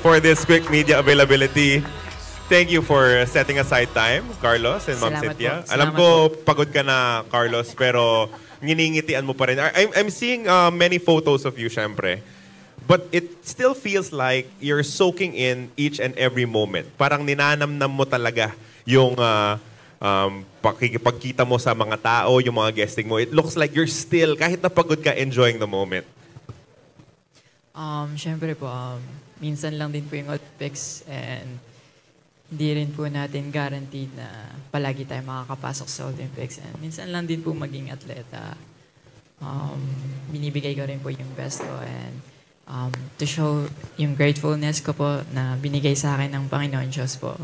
for this quick media availability. Thank you for setting aside time, Carlos and Ma'am Cynthia. Alam ko, pagod ka na, Carlos, pero nginingitian mo pa rin. I'm seeing many photos of you, syempre. But it still feels like you're soaking in each and every moment. Parang ninanamnam mo talaga yung pagkita mo sa mga tao, yung mga guesting mo. It looks like you're still, kahit na pagod ka, enjoying the moment. Syempre po, minsan lang din po yung Olympics and hindi rin po natin guaranteed na palagi tayo makakapasok sa Olympics. And minsan lang din po maging atleta. Binibigay ko rin po yung best ko and to show yung gratefulness ko po na binigay sa akin ng Panginoon Diyos po.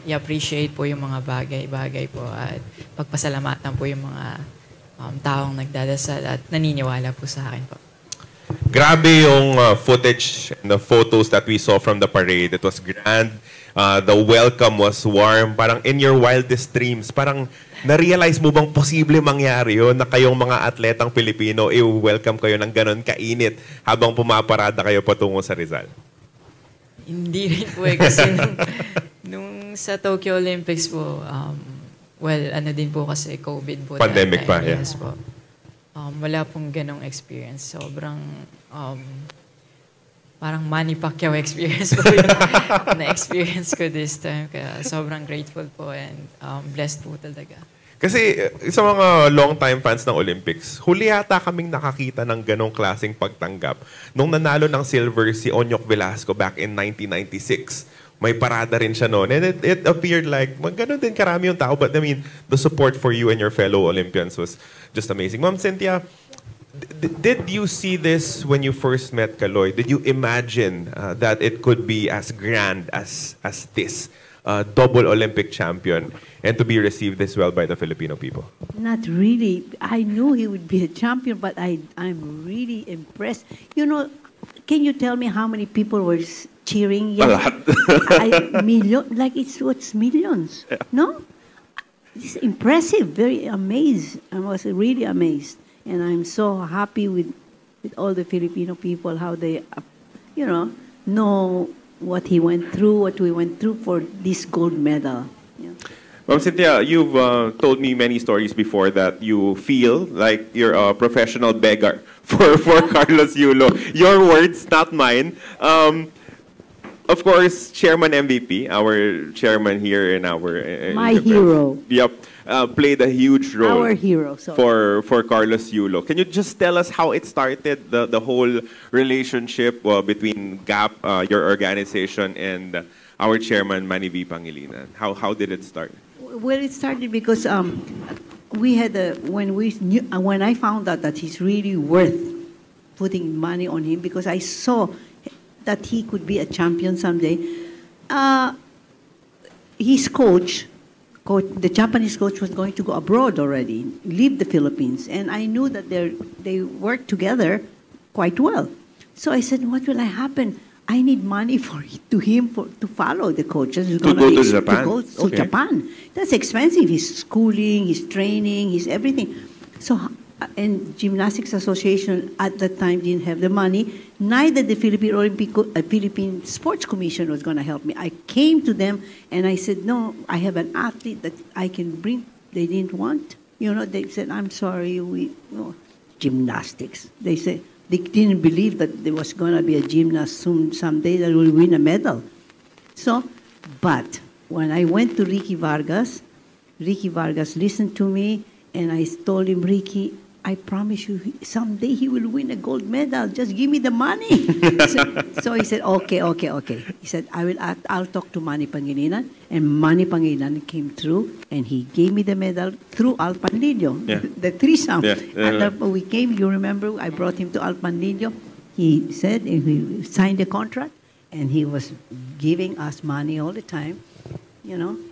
I-appreciate po yung mga bagay-bagay po at pagpasalamatan po yung mga taong nagdadasal at naniniwala po sa akin po. Grabe yung footage and the photos that we saw from the parade. It was grand. The welcome was warm. Parang in your wildest dreams, parang na-realize mo bang posible mangyari yun na kayong mga atletang Pilipino, i-welcome kayo ng ganon kainit habang pumaparada kayo patungo sa Rizal? Hindi rin po kasi nung sa Tokyo Olympics po, ano din po kasi COVID po. Pandemic pa, yeah. Yes po. Wala pong ganong experience. Sobrang parang Manny Pacquiao experience po yung na-experience ko this time. Kaya sobrang grateful po and blessed po talaga. Kasi sa mga long-time fans ng Olympics, huli yata kaming nakakita ng ganong klaseng pagtanggap nung nanalo ng silver si Onyok Velasco back in 1996. May parada rin siya noon. And it appeared like, gano'n din karami yung tao. But I mean, the support for you and your fellow Olympians was just amazing. Ma'am Cynthia, did you see this when you first met Kaloy? Did you imagine that it could be as grand as this? Double Olympic champion and to be received this well by the Filipino people? Not really. I knew he would be a champion, but I'm really impressed. You know, can you tell me how many people were cheering? Yes. A lot. It's millions. Yeah. No? It's impressive, very amazed. I was really amazed. And I'm so happy with all the Filipino people, how they, know what he went through, what we went through for this gold medal. Yeah. Ma'am Cynthia, you've told me many stories before that you feel like you're a professional beggar for Carlos Yulo. Your words, not mine. Of course, Chairman MVP, our chairman here in our... My hero. Yep. Played a huge role. Our hero, for Carlos Yulo. Can you just tell us how it started, the whole relationship between GAP, your organization, and our chairman, Manny V. Pangilinan? How did it start? Well, it started because we had when I found out that he's really worth putting money on him, because I saw that he could be a champion someday. His coach, the Japanese coach, was going to go abroad already, leave the Philippines, and I knew that they worked together quite well. So I said, what will happen? I need money to follow the coaches. To go to Japan? To go to Japan. That's expensive. His schooling, his training, his everything. So, and Gymnastics Association at that time didn't have the money. Neither the Philippine Sports Commission was going to help me. I came to them and I said, no, I have an athlete that I can bring. They didn't want. They said, I'm sorry, gymnastics. They said they didn't believe that there was going to be a gymnast someday that will win a medal. So, but when I went to Ricky Vargas listened to me, and I told him, Ricky, I promise you, someday he will win a gold medal. Just give me the money. so he said, okay. He said, I'll talk to Manny Pangilinan. And Manny Pangilinan came through, and he gave me the medal through Al Panlilio, the threesome. Yeah. And we came, you remember, I brought him to Al Panlilio. He said, he signed the contract, and he was giving us money all the time.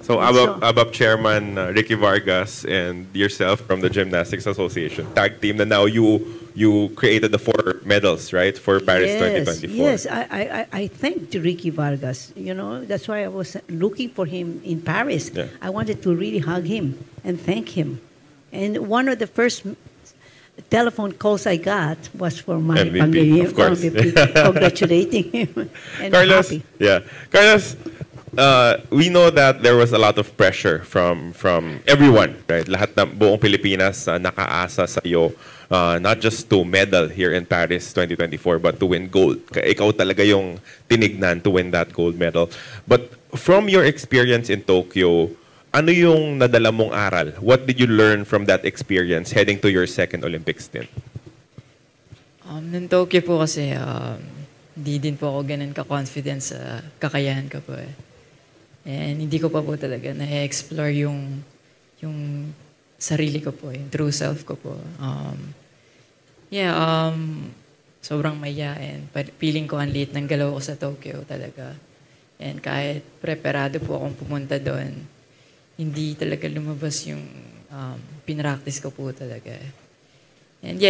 So ABAP Chairman Ricky Vargas and yourself from the Gymnastics Association tag team, and now you created the 4 medals, right, for Paris 2024. Yes, I thanked Ricky Vargas. That's why I was looking for him in Paris. Yeah. I wanted to really hug him and thank him. And one of the first telephone calls I got was from my MVP, family, of course. MVP, congratulating him. And Carlos, happy. yeah. Carlos, we know that there was a lot of pressure from everyone, right? Lahat ng buong Pilipinas nakaasa sa iyo, not just to medal here in Paris 2024, but to win gold. Ikaw talaga yung tinignan to win that gold medal. But from your experience in Tokyo, ano yung nadala mong aral? What did you learn from that experience heading to your second Olympic stint? Nung Tokyo po kasi, hindi din po ako ganun ka-confident sa kakayahan ko po eh. And hindi ko pa po talaga na-explore yung sarili ko po, yung true self ko po. Sobrang mayayain. Feeling ko ang liit ng galaw ko sa Tokyo talaga. And kahit preparado po akong pumunta doon, hindi talaga lumabas yung pinractice ko po talaga. And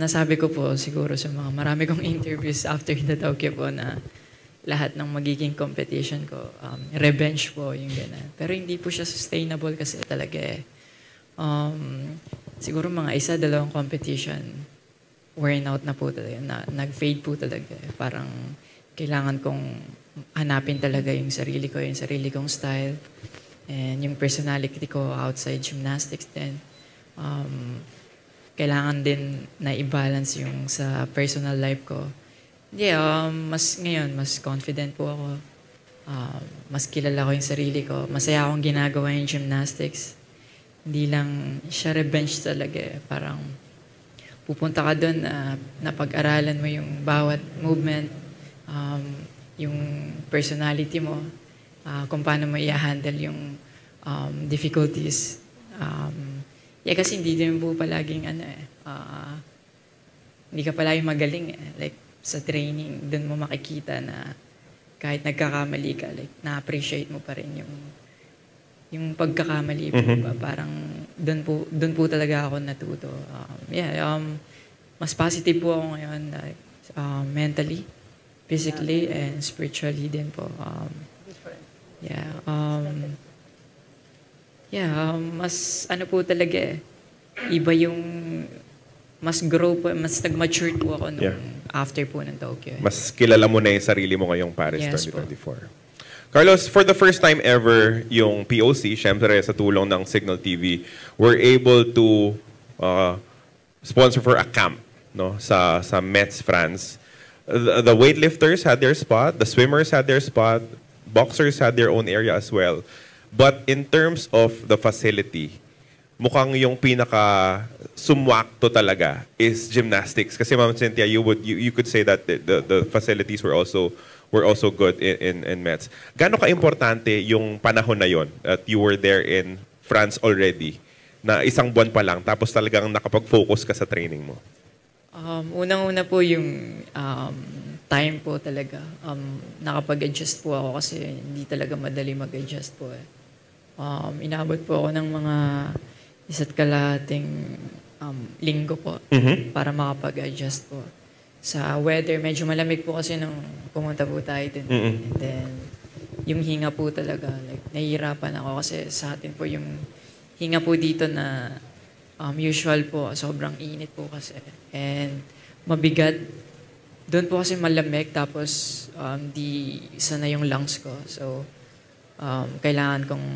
nasabi ko po siguro sa mga marami kong interviews after the Tokyo po na lahat ng magiging competition ko, revenge po, yung gano'n. Pero hindi po siya sustainable kasi talaga eh. Siguro mga 1-2 competition, worn out na po talaga, nag-fade po talaga. Parang kailangan kong hanapin talaga yung sarili ko, yung sarili kong style, and yung personality ko outside gymnastics din. Kailangan din na i-balance yung sa personal life ko. Ngayon, mas confident po ako. Mas kilala ko yung sarili ko. Masaya akong ginagawa yung gymnastics. Hindi lang siya revenge talaga eh. Parang pupunta ka doon na pag-aralan mo yung bawat movement, yung personality mo, kung paano mo i-handle yung difficulties. Kasi hindi din po palaging hindi ka palaging magaling eh. Like sa training, doon mo makikita na kahit nagkakamali ka, like na-appreciate mo pa rin yung pagkakamali po ba. Parang doon po talaga ako natuto. Mas positive po ako ngayon, like mentally, physically, and spiritually din po. Mas po talaga eh. Iba yung mas grow po, mas nag-mature po ako nung after po ng Tokyo. Mas kilala mo na yung sarili mo ngayong Paris Yes 2024. Carlos, for the first time ever, yung POC, syempre sa tulong ng Signal TV, were able to sponsor for a camp sa Metz, France. The weightlifters had their spot, the swimmers had their spot, boxers had their own area as well. But in terms of the facility, mukhang yung pinaka sumwakto talaga is gymnastics. Kasi Ma'am Cynthia, you could say that the facilities were also good in Metz. Gaano ka-importante yung panahon na yon at you were there in France already, na isang buwan pa lang, tapos talagang nakapag-focus ka sa training mo? Unang-una po yung time po talaga. Nakapag-adjust po ako kasi hindi talaga madali mag-adjust po eh. Inabot po ako ng mga 1.5 linggo po para makapag-adjust po. Sa weather, medyo malamig po kasi nung pumunta po tayo din. And then, yung hinga po talaga, like, nahihirapan ako kasi sa atin po yung hinga po dito na usual po, sobrang init po kasi. And mabigat. Doon po kasi malamig, tapos di sana yung lungs ko. So, kailangan kong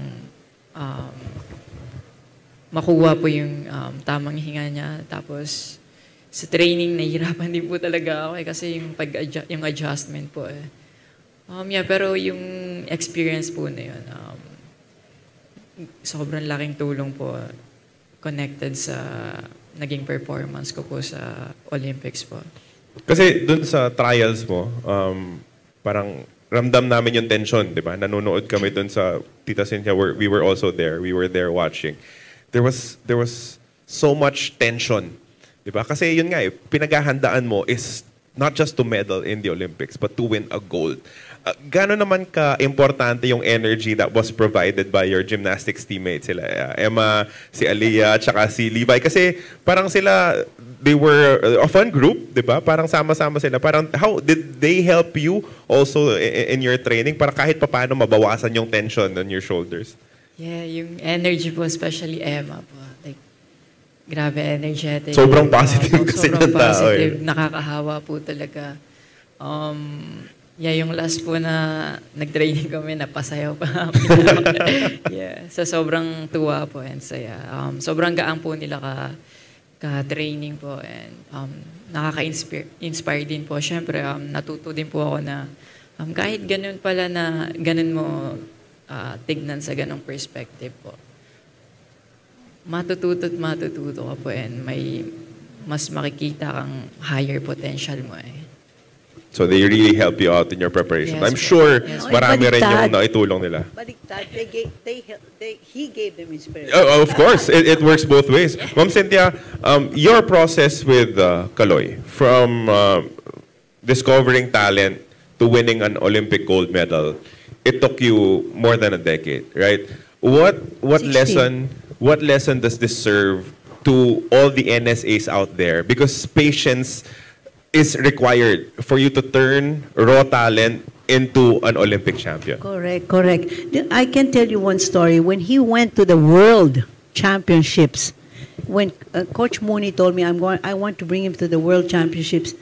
makuha po yung tamang hinga niya. Tapos, sa training, nahihirapan din po talaga ako kasi yung adjustment po eh. Pero yung experience po na yun, sobrang laking tulong po connected sa naging performance ko po sa Olympics po. Kasi dun sa trials mo, parang ramdam namin yung tension, di ba? Nanonood kami dun sa Tita Cynthia, we were also there. We were there watching. There was so much tension, di ba? Kasi yun nga pinaghahandaan mo is not just to medal in the Olympics, but to win a gold. Gano'n naman ka-importante yung energy that was provided by your gymnastics teammates, sila Emma, si Aliyah, tsaka si Levi? Kasi parang sila, they were a fun group, di ba? Parang sama-sama sila. Parang how did they help you also in your training para kahit papaano mabawasan yung tension on your shoulders? Yeah, yung energy po, especially Emma po. Like, grabe energetic. Sobrang positive kasi sobrang ng tao, positive. eh. Nakakahawa po talaga. Yeah, yung last po na nag-training kami, napasayaw pa kami. Yeah, so sobrang tuwa po and saya. Sobrang gaan po nila ka-training po and nakaka-inspire din po. Siyempre, natuto din po ako na kahit ganun pala na ganun mo tignan sa ganung perspective po. Matututo ka po and may mas makikita kang higher potential mo eh. So they really help you out in your preparation. Yes, I'm sure yes. marami rin yung Baliktad. naitulong nila. Baliktad, he gave them inspiration. Oh, of course, it works both ways. Ma'am Cynthia, your process with Kaloy, from discovering talent to winning an Olympic gold medal, it took you more than a decade, right? What 16. lesson does this serve to all the NSAs out there? Because patience is required for you to turn raw talent into an Olympic champion. Correct. I can tell you one story. When he went to the World Championships, when Coach Mooney told me I want to bring him to the World Championships,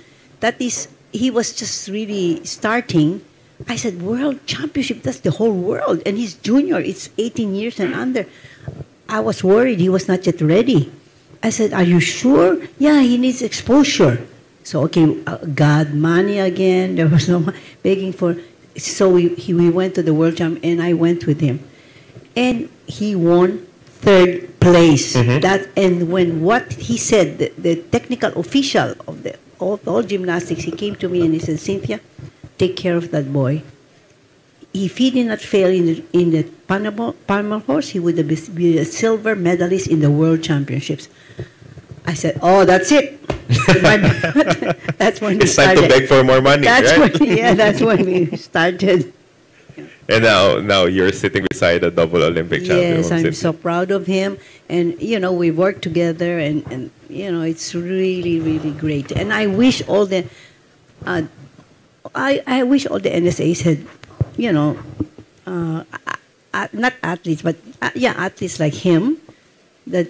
he was just really starting. I said, World Championship, that's the whole world. And he's junior, it's 18 years and under. I was worried he was not yet ready. I said, are you sure? Yeah, he needs exposure. So, okay, God, money again. There was no begging for. So we went to the World Champ, and I went with him. And he won third place. And when what he said, the technical official of all gymnastics, he came to me and he said, Cynthia, take care of that boy. If he did not fail in the Palmer horse, he would be a silver medalist in the World Championships. I said, oh, that's it. That's when we It's time started. to beg for more money, That's right? that's when we started. And now you're sitting beside a double Olympic champion. Yes, Ma'am I'm Cynthia. so proud of him. And, we work together and it's really, really great. And I wish all the, I wish all the NSAs had, not athletes, but athletes like him that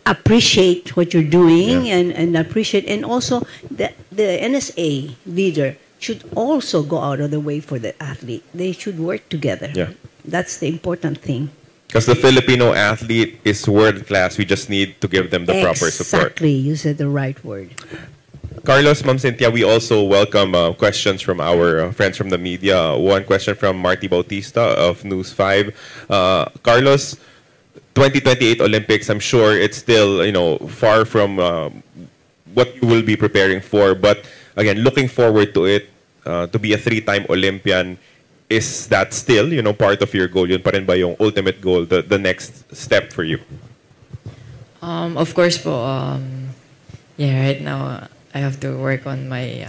appreciate what you're doing and appreciate, and also the NSA leader should also go out of the way for the athlete. They should work together. Yeah. That's the important thing. Because the Filipino athlete is world class. We just need to give them the proper support. Exactly. You said the right word. Carlos, Ma'am Cynthia, we also welcome questions from our friends from the media. One question from Marty Bautista of News 5. Carlos, 2028 Olympics, I'm sure it's still, far from what you will be preparing for. But again, looking forward to it, to be a 3-time Olympian, is that still, part of your goal? Yun pa rin ba yung ultimate goal, the next step for you? Of course po, right now, I have to work on my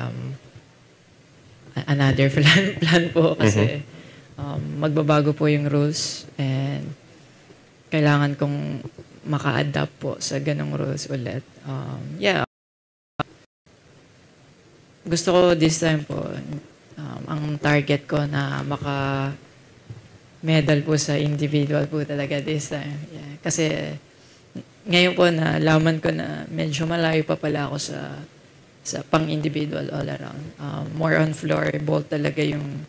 another plan po kasi magbabago po yung rules and kailangan kong maka-adapt po sa ganong rules ulit. Gusto ko this time po, ang target ko na maka-medal po sa individual po talaga this time. Yeah. Kasi ngayon po na laman ko na medyo malayo pa pala ako sa pang-individual all around. More on floor, vault talaga yung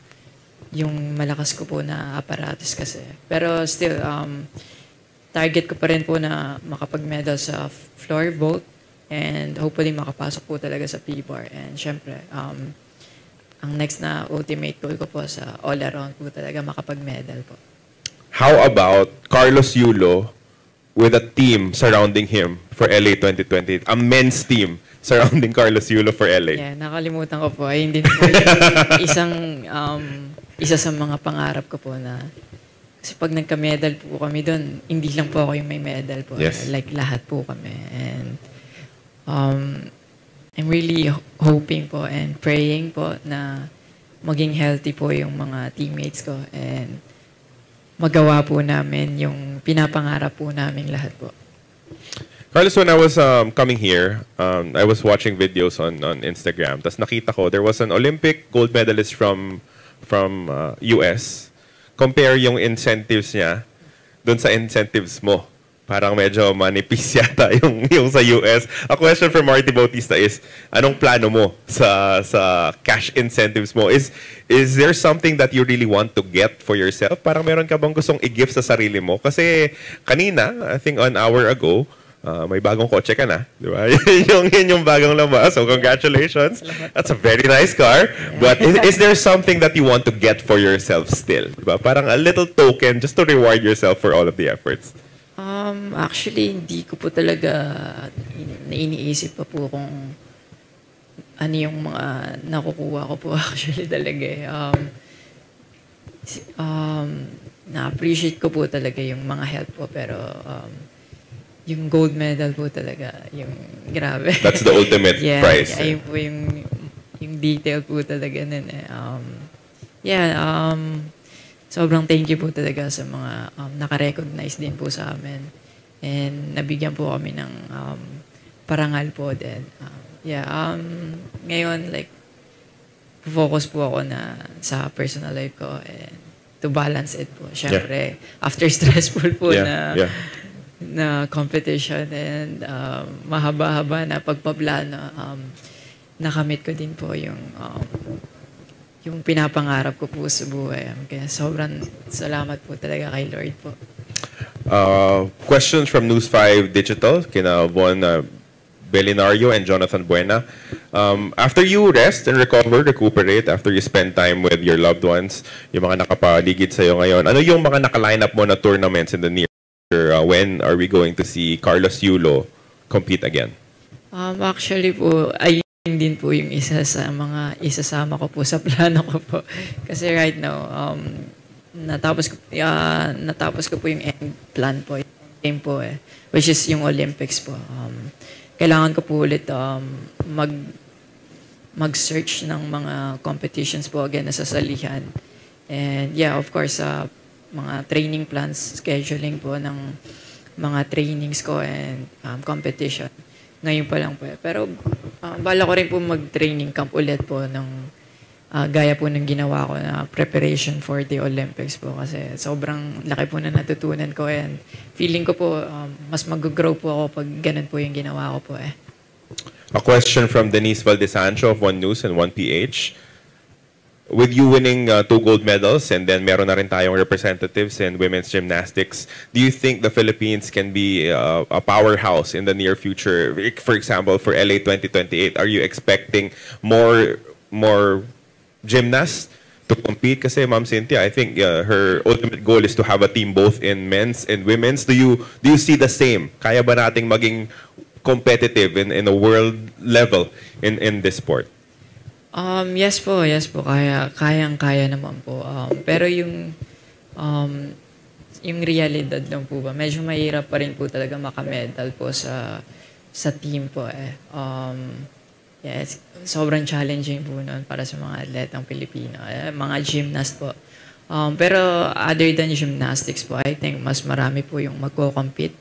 malakas ko po na apparatus kasi. Pero still, target ko pa rin po na makapag-medal sa floor vault and hopefully makapasok po talaga sa P-bar. And syempre, ang next na ultimate goal ko po sa all-around po talaga makapag-medal po. How about Carlos Yulo with a team surrounding him for LA 2028? A men's team surrounding Carlos Yulo for LA. Yeah, nakalimutan ko po. Ayun din po yung isa sa mga pangarap ko po na kasi pag nagka-medal po kami doon, hindi lang po ako yung may medal po. Yes. Like lahat po kami. And I'm really hoping po and praying po na maging healthy po yung mga teammates ko and magawa po namin yung pinapangarap po namin lahat po. Carlos, when I was coming here, I was watching videos on Instagram. Tapos nakita ko, there was an Olympic gold medalist from US. Compare yung incentives niya dun sa incentives mo Parang medyo manipis yata yung sa US. A question from Marty Bautista is, anong plano mo sa cash incentives mo? Is there something that you really want to get for yourself? Parang meron ka bang gustong i-gift sa sarili mo? Kasi kanina, I think an hour ago, may bagong kotse ka na, di ba? yun yung bagong labas. So congratulations. That's a very nice car. But is there something that you want to get for yourself still? Di ba? Parang a little token just to reward yourself for all of the efforts. Actually, hindi ko po talaga iniisip pa po kung ano yung mga nakukuha ko po actually talaga eh. Na-appreciate ko po talaga yung mga help po pero yung gold medal po talaga, yung grabe. That's the ultimate prize. Ayun po yung detail po talaga nun eh. Sobrang thank you po talaga sa mga nakarecognize din po sa amin. And nabigyan po kami ng parangal po din. Ngayon, like, focus po ako na sa personal life ko and to balance it po. Siyempre, after stressful po na competition and mahaba-haba na pagpaplano, nakamit ko din po yung pinapangarap ko po sa buhay. Kaya sobrang salamat po talaga kay Lord po. Questions from News 5 Digital, kina Von Belinario and Jonathan Buena. After you rest and recuperate, after you spend time with your loved ones, yung mga nakapaligid sa'yo ngayon, ano yung mga naka-line up mo na tournaments in the near future? When are we going to see Carlos Yulo compete again? Actually po, yun din po yung isa sa mga isasama ko po sa plano ko po. Kasi right now, natapos ko po yung end plan po, yung game po eh, which is yung Olympics po. Kailangan ko po ulit mag-search ng mga competitions po again na sasalihan. And of course, mga training plans, scheduling po ng mga trainings ko and competition. Ngayon pa lang po. Pero bala ko rin po mag-training camp ulit po ng gaya po ng ginawa ko na preparation for the Olympics po kasi sobrang laki po na natutunan ko and feeling ko po mas mag-grow po ako pag ganun po yung ginawa ko po eh. A question from Denise Valdesancho of One News and One PH. With you winning 2 gold medals and then meron na rin tayong representatives in women's gymnastics, do you think the Philippines can be a powerhouse in the near future? For example, for LA 2028, are you expecting more gymnasts to compete? Kasi Ma'am Cynthia, I think her ultimate goal is to have a team both in men's and women's. Do you see the same? Kaya ba nating maging competitive in a world level in this sport? Yes po. Kayang-kaya naman po. Pero yung realidad lang po ba, medyo mahirap pa rin po talaga makamedal po sa team po eh. Yes, sobrang challenging po noon para sa mga atletang Pilipino, mga gymnast po. Pero other than gymnastics po, I think mas marami po yung magko-compete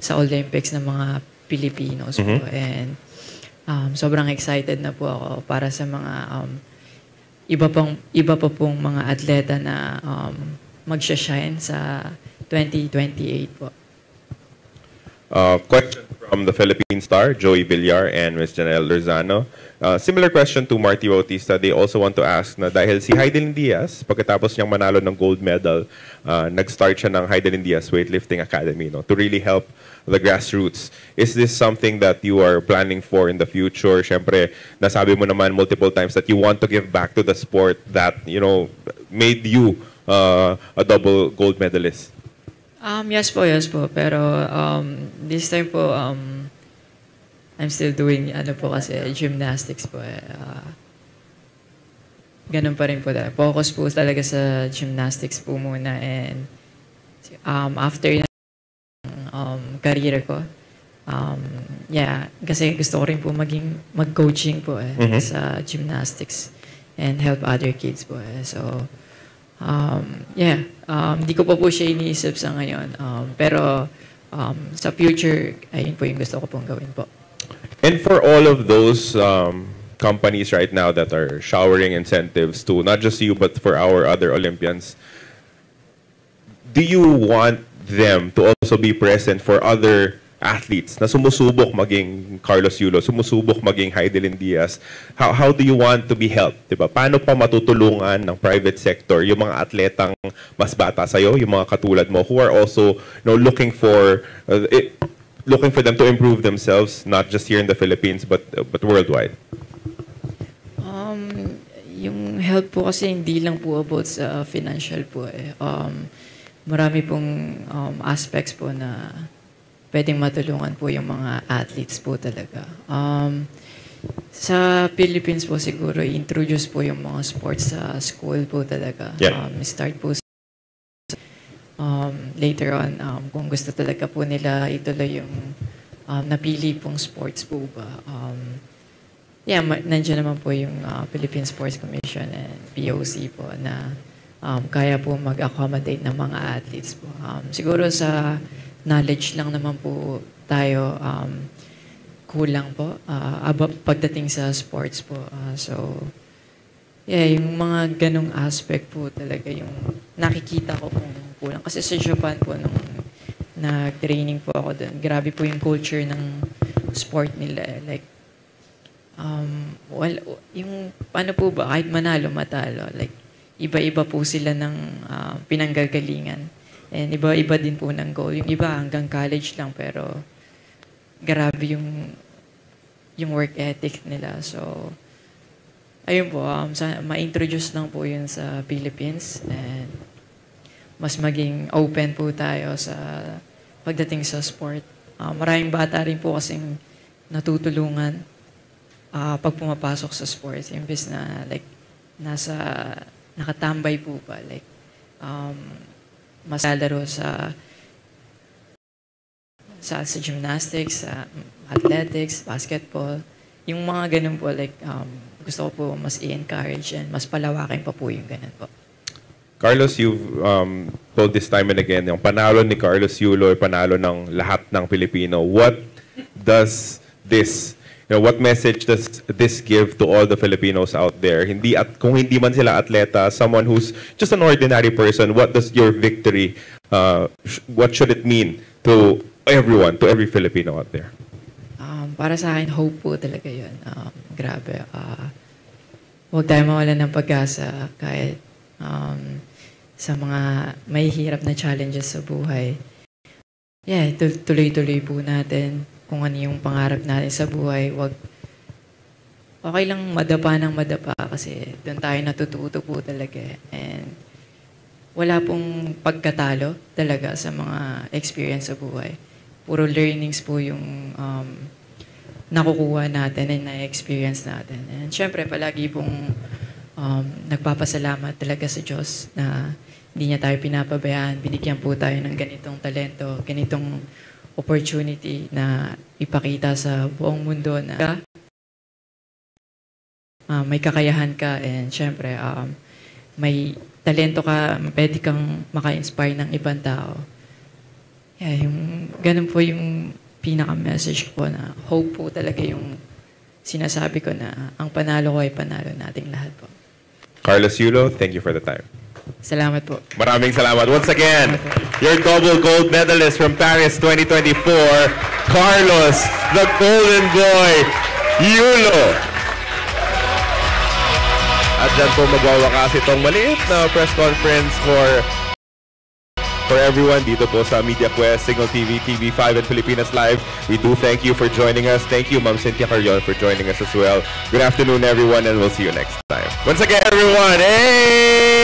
sa Olympics ng mga Pilipinos po. And sobrang excited na po ako para sa mga iba pa pong mga atleta na magsha-shine sa 2028 po. Question from the Philippine Star, Joey Villar and Ms. Janelle Lozano. Similar question to Marty Bautista. They also want to ask na dahil si Heidelin Diaz, pagkatapos niyang manalo ng gold medal, nag-start siya ng Heidelin Diaz Weightlifting Academy to really help the grassroots. Is this something that you are planning for in the future? Siyempre, nasabi mo naman multiple times that you want to give back to the sport that, made you a double gold medalist. Yes po. Pero this time po, I'm still doing kasi gymnastics po. Ganun pa rin po talaga. Focus po talaga sa gymnastics po muna and after career ko, kasi gusto ko rin po mag-coaching po sa gymnastics and help other kids po. So, hindi ko pa po siya iniisip sa ngayon. Pero sa future, ayun po yung gusto ko pong gawin po. And for all of those companies right now that are showering incentives to not just you but for our other Olympians, do you want them to also be present for other athletes na sumusubok maging Carlos Yulo, sumusubok maging Heidelin Diaz? How do you want to be helped? Diba? Paano pa matutulungan ng private sector yung mga atletang mas bata sa'yo, yung mga katulad mo, who are also looking for them to improve themselves, not just here in the Philippines, but worldwide? Yung help po kasi hindi lang po about sa financial po eh. Marami pong aspects po na pwedeng matulungan po yung mga athletes po talaga. Sa Philippines po siguro, introduce po yung mga sports sa school po talaga. Yeah. Start po later on, kung gusto talaga po nila ituloy yung napili pong sports po ba. Nandiyan naman po yung Philippine Sports Commission and POC po na kaya po mag-accommodate ng mga athletes po. Siguro sa knowledge lang naman po tayo kulang po pagdating sa sports po. Yung mga ganong aspect po talaga yung nakikita ko kung kulang. Kasi sa Japan po, nung nag-training po ako doon, grabe po yung culture ng sport nila. Like, yung paano po ba, kahit manalo, matalo, like, iba-iba po sila ng pinanggagalingan. And iba-iba din po ng goal. Yung iba hanggang college lang, pero grabe yung work ethic nila. So, ayun po, ma-introduce lang po yun sa Philippines. And mas maging open po tayo sa pagdating sa sport. Maraming bata rin po kasing natutulungan pag pumapasok sa sports. Imbes na like, nakatambay po pa. Like, mas lalaro sa gymnastics, sa athletics, basketball. Yung mga ganun po, like, gusto ko po mas i-encourage and mas palawakin pa po yung ganun po. Carlos, you've told this time and again, yung panalo ni Carlos Yulo, panalo ng lahat ng Pilipino. What does this, what message does this give to all the Filipinos out there? Kung hindi man sila atleta, someone who's just an ordinary person, what does your victory, what should it mean to everyone, to every Filipino out there? Para sa akin, hope po talaga yun. Grabe. Huwag tayo mawalan ng pag-asa kahit sa mga mahihirap na challenges sa buhay. Tuloy-tuloy po natin kung ano yung pangarap natin sa buhay. Okay lang madapa ng madapa kasi doon tayo natututo po talaga. And wala pong pagkatalo talaga sa mga experience sa buhay. Puro learnings po yung nakukuha natin and na-experience natin. And syempre, palagi pong nagpapasalamat talaga sa Diyos na hindi niya tayo pinapabayaan. Binigyan po tayo ng ganitong talento, ganitong opportunity na ipakita sa buong mundo na may kakayahan ka and syempre may talento ka, pwede kang maka-inspire ng ibang tao. Yung ganun po yung pinaka-message ko na hope po talaga yung sinasabi ko na ang panalo ko ay panalo nating lahat po. Carlos Yulo, thank you for the time. Salamat po. Maraming salamat. Once again, your double gold medalist from Paris 2024, Carlos, the Golden Boy, Yulo. At dyan po magwawakas itong maliit na press conference for everyone dito po sa Media Quest, Signal TV, TV5, and Pilipinas Live. We do thank you for joining us. Thank you, Ma'am Cynthia Carrion, for joining us as well. Good afternoon, everyone, and we'll see you next time. Once again, everyone, hey!